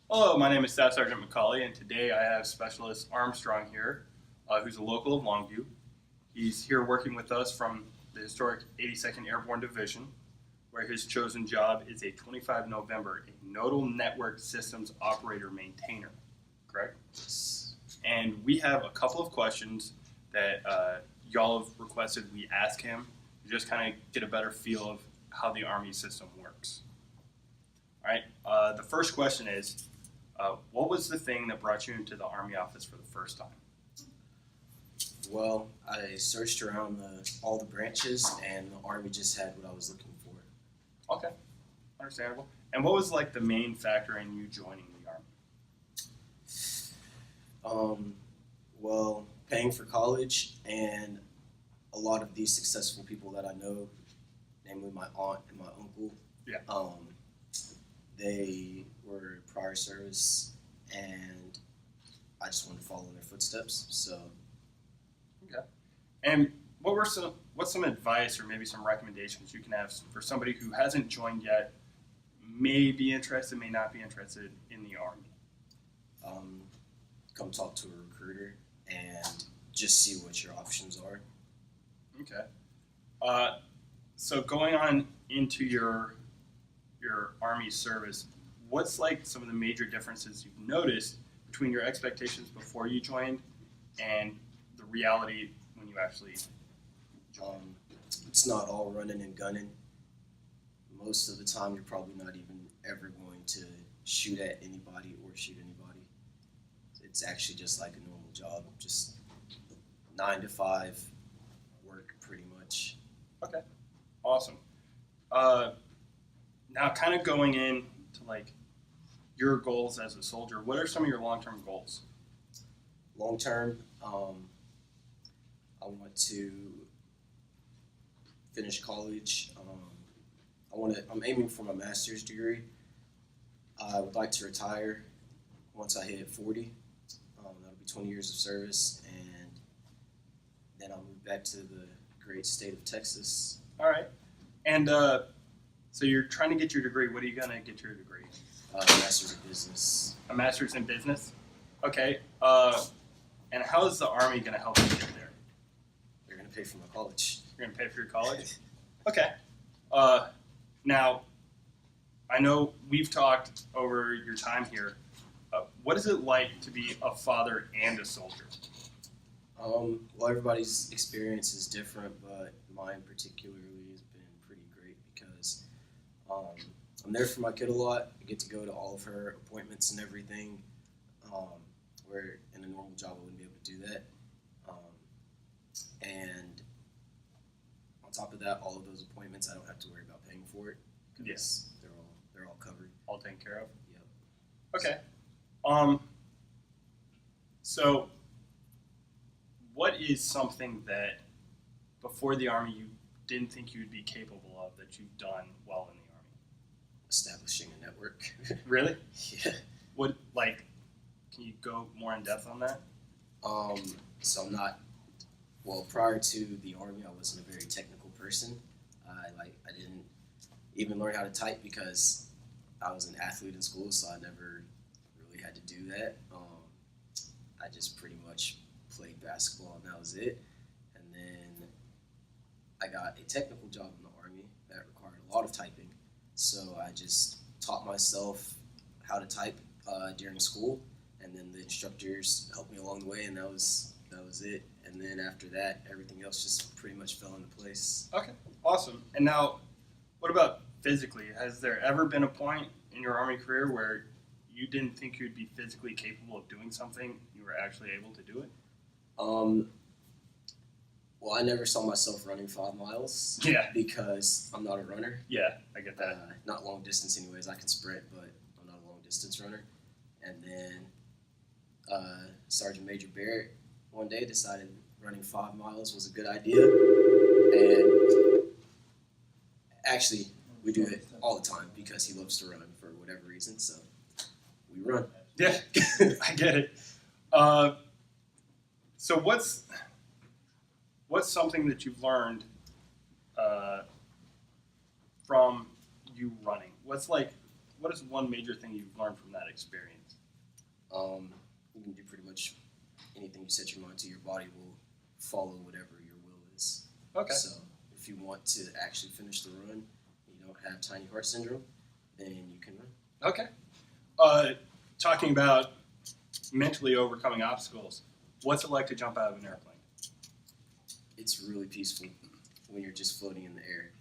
Hello, my name is Staff Sergeant McCauley, and today I have Specialist Armstrong here, who's a local of Longview. He's here working with us from the historic 82nd Airborne Division, where his chosen job is a 25 November, a Nodal Network Systems Operator Maintainer, correct? And we have a couple of questions that y'all have requested we ask him to just kind of get a better feel of how the Army system works. All right, the first question is, what was the thing that brought you into the Army office for the first time? Well, I searched around all the branches, and the Army just had what I was looking for. Okay, understandable. And what was like the main factor in you joining the Army? Well, paying for college, and a lot of these successful people that I know, namely my aunt and my uncle, Yeah. They were prior service, and I just wanted to follow in their footsteps. So, Okay. And what's some advice or maybe some recommendations you can have for somebody who hasn't joined yet, may be interested, may not be interested in the Army? come talk to a recruiter and just see what your options are. Okay. So going on into your Army service, what's like some of the major differences you've noticed between your expectations before you joined and the reality when you actually joined? It's not all running and gunning. Most of the time, you're probably not even ever going to shoot at anybody or shoot anybody. It's actually just like a normal job, just 9 to 5 work pretty much. Okay, awesome. Now, kind of going in to like your goals as a soldier, what are some of your long-term goals? Long term, I want to finish college. I'm aiming for my master's degree. I would like to retire once I hit 40. That'll be 20 years of service, and then I'll move back to the great state of Texas. All right. And so you're trying to get your degree. What are you going to get your degree? Master's of business. A master's in business? Okay. And how is the Army going to help you get there? They're going to pay for my college. You're going to pay for your college? Okay. Now, I know we've talked over your time here. What is it like to be a father and a soldier? Well, everybody's experience is different, but mine particularly has been pretty great because I'm there for my kid a lot. I get to go to all of her appointments and everything, where in a normal job I wouldn't be able to do that. And on top of that, all of those appointments I don't have to worry about paying for it because Yes. they're all covered. All taken care of? Yep. Okay. So what is something that before the Army you didn't think you would be capable of that you've done well in the Army? Establishing a network. Really? Yeah. What, like, can you go more in depth on that? So I'm not. Well, prior to the Army, I wasn't a very technical person. I didn't even learn how to type because I was an athlete in school, so I never really had to do that. I just pretty much played basketball, and that was it. And then I got a technical job in the Army that required a lot of typing, so I just taught myself how to type during school, and then the instructors helped me along the way, and that was it. And then after that, everything else just pretty much fell into place. Okay, awesome. And now, what about physically? Has there ever been a point in your Army career where you didn't think you'd be physically capable of doing something, you were actually able to do it? Well, I never saw myself running 5 miles. Yeah. Because I'm not a runner. Yeah, I get that. Not long distance anyways. I can sprint, but I'm not a long distance runner. And then Sergeant Major Barrett one day decided running 5 miles was a good idea. And actually, we do it all the time because he loves to run for whatever reason. So we run. Yeah, I get it. So what's something that you've learned from you running? What's like what is one major thing you've learned from that experience? You can do pretty much anything you set your mind to. Your body will follow whatever your will is. Okay. So if you want to actually finish the run, you don't have tiny heart syndrome, then you can run. Okay. Talking about mentally overcoming obstacles, what's it like to jump out of an airplane? It's really peaceful when you're just floating in the air.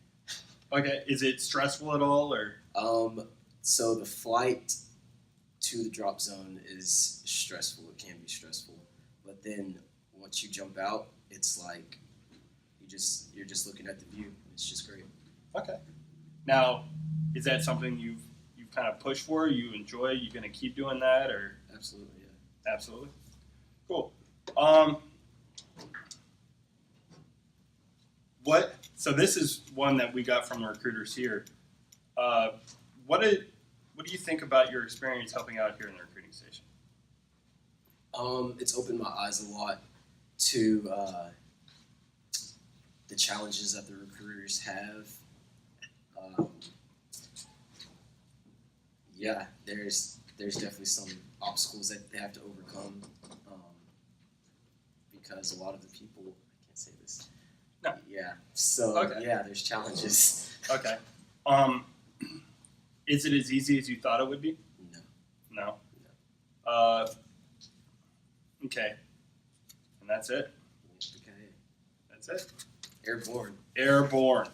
Okay. Is it stressful at all, or? So the flight to the drop zone is stressful. It can be stressful, but then once you jump out, it's like you're just looking at the view. It's just great. Okay. Now, is that something you've kind of pushed for? You enjoy? You gonna keep doing that, or? Absolutely, yeah. Absolutely. Cool. So this is one that we got from the recruiters here. What do you think about your experience helping out here in the recruiting station? It's opened my eyes a lot to the challenges that the recruiters have. Yeah, there's definitely some obstacles that they have to overcome because a lot of the people, I can't say this. No. Yeah. So Okay. yeah, there's challenges. Okay. Is it as easy as you thought it would be? No. No. Okay. And that's it. Okay. That's it. Airborne. Airborne.